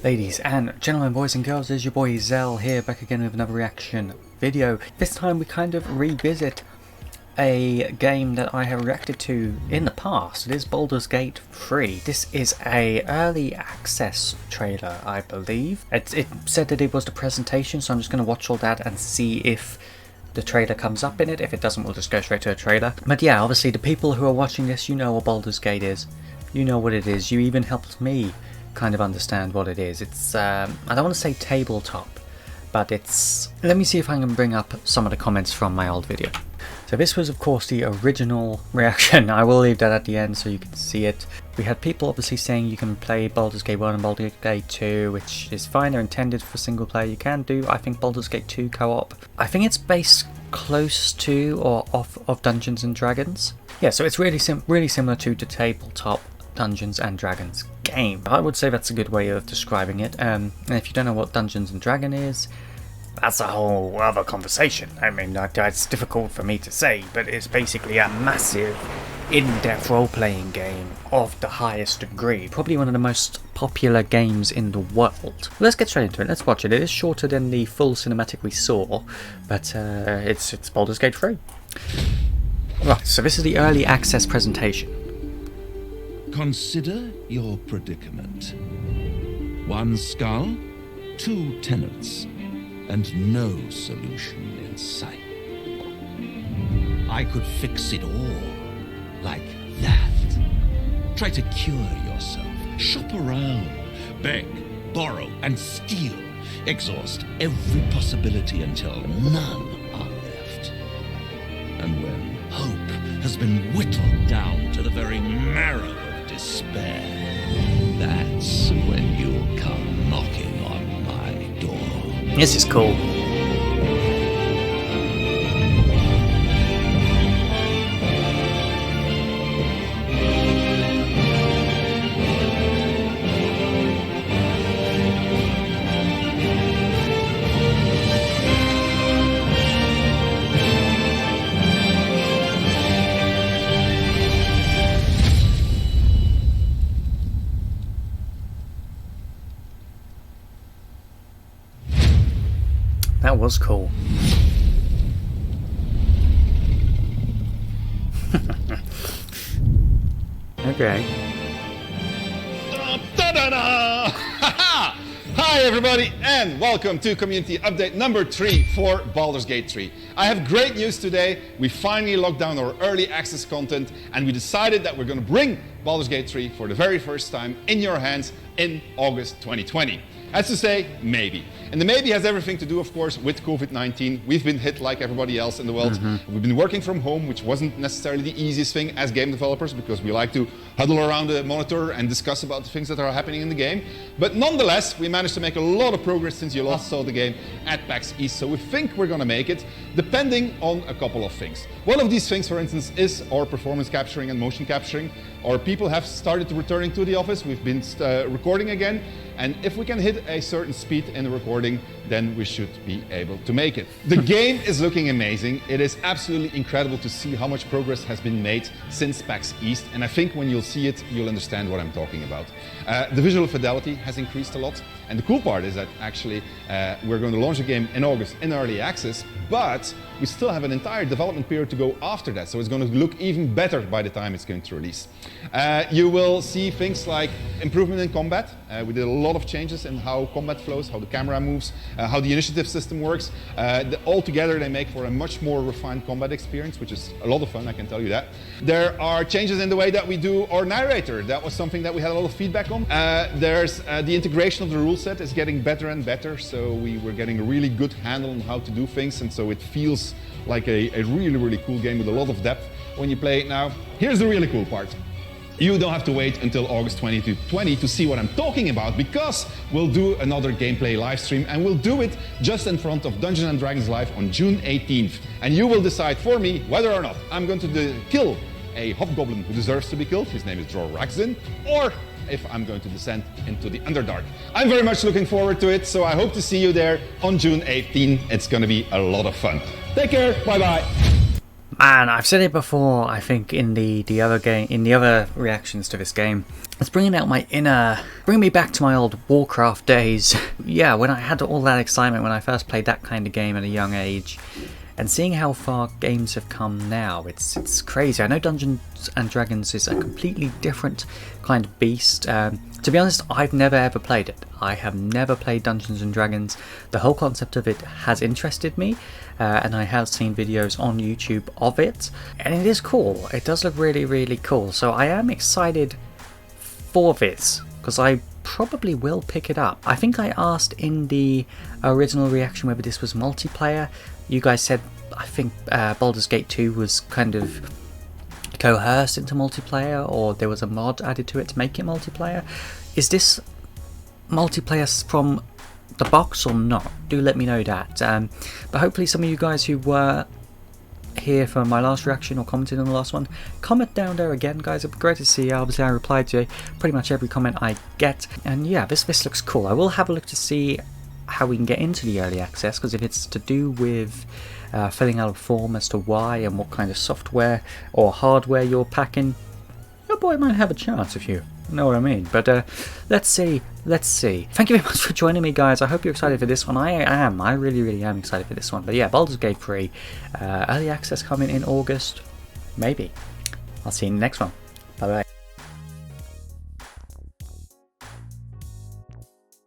Ladies and gentlemen, boys and girls, there's your boy Zell here, back again with another reaction video. This time we kind of revisit a game that I have reacted to in the past. It is Baldurs Gate 3. This is a early access trailer, I believe. It said that it was the presentation, so I'm just going to watch all that and see if the trailer comes up in it. If it doesn't, we'll just go straight to a trailer. But yeah, obviously the people who are watching this, you know what Baldurs Gate is. You know what it is. You even helped me kind of understand what it is. It's I don't want to say tabletop, but it's, let me see if I can bring up some of the comments from my old video. So this was of course the original reaction. I will leave that at the end so you can see it. We had people obviously saying you can play Baldurs Gate 1 and Baldurs Gate 2, which is fine. They're intended for single player. You can do, I think, Baldurs Gate 2 co-op. I think it's based close to or off of Dungeons and Dragons. Yeah, so it's really similar to the tabletop Dungeons and Dragons game. I would say that's a good way of describing it. And if you don't know what Dungeons and Dragon is, that's a whole other conversation. I mean, it's difficult for me to say, but it's basically a massive, in-depth role-playing game of the highest degree. Probably one of the most popular games in the world. Let's get straight into it. Let's watch it. It is shorter than the full cinematic we saw, but it's Baldurs Gate 3. Right, so this is the early access presentation. Consider your predicament. One skull, two tenants, and no solution in sight. I could fix it all, like that. Try to cure yourself, shop around, beg, borrow, and steal. Exhaust every possibility until none are left. And when hope has been whittled down to the very marrow of despair, that's when you'll come knocking on my door. This is cool. That was cool. Okay. Hi everybody and welcome to community update number 3 for Baldurs Gate 3. I have great news today. We finally locked down our early access content and we decided that we're going to bring Baldurs Gate 3 for the very first time in your hands in August 2020. As to say, maybe. And the maybe has everything to do, of course, with COVID-19. We've been hit like everybody else in the world. We've been working from home, which wasn't necessarily the easiest thing as game developers, because we like to huddle around the monitor and discuss about the things that are happening in the game. But nonetheless, we managed to make a lot of progress since you last saw the game at PAX East. So we think we're going to make it, depending on a couple of things. One of these things, for instance, is our performance capturing and motion capturing. Our people have started returning to the office. We've been recording again. And if we can hit a certain speed in the recording, then we should be able to make it. The game is looking amazing. It is absolutely incredible to see how much progress has been made since PAX East. And I think when you'll see it, you'll understand what I'm talking about. The visual fidelity has increased a lot. And the cool part is that actually we're going to launch the game in August in early access, but we still have an entire development period to go after that. So it's going to look even better by the time it's going to release. You will see things like improvement in combat. We did a lot of changes in how combat flows, how the camera moves, how the initiative system works. All together they make for a much more refined combat experience, which is a lot of fun, I can tell you that. There are changes in the way that we do our narrator. That was something that we had a lot of feedback on. There's the integration of the rule set is getting better and better, so we were getting a really good handle on how to do things, and so it feels like a really cool game with a lot of depth when you play it now. Here's the really cool part. You don't have to wait until August 2020 to see what I'm talking about, because we'll do another gameplay live stream, and we'll do it just in front of Dungeons and Dragons Live on June 18th. And you will decide for me whether or not I'm going to kill a hobgoblin who deserves to be killed. His name is Raxin, or if I'm going to descend into the Underdark. I'm very much looking forward to it, so I hope to see you there on June 18. It's going to be a lot of fun. Take care, bye bye. Man, I've said it before, I think in the other reactions to this game. It's bringing out my inner, bringing me back to my old Warcraft days. Yeah, when I had all that excitement when I first played that kind of game at a young age. And seeing how far games have come now, it's crazy. I know Dungeons and Dragons is a completely different kind of beast. To be honest, I've never ever played it. I have never played Dungeons and Dragons. The whole concept of it has interested me, and I have seen videos on YouTube of it. And it is cool. It does look really, really cool. So I am excited for this, because I probably will pick it up. I think I asked in the original reaction whether this was multiplayer. You guys said, I think Baldurs Gate 2 was kind of coerced into multiplayer, or there was a mod added to it to make it multiplayer. Is this multiplayer from the box or not? Do let me know that. But hopefully some of you guys who were here for my last reaction or commented on the last one, comment down there again, guys. It'd be great to see. Obviously I replied to pretty much every comment I get, and yeah, this looks cool. I will have a look to see how we can get into the early access, because if it's to do with filling out a form as to why and what kind of software or hardware you're packing, your boy might have a chance, if you know what I mean. But let's see. Thank you very much for joining me, guys. I hope you're excited for this one. I really am excited for this one. But yeah, Baldur's Gate 3 early access coming in August, maybe. I'll see you in the next one.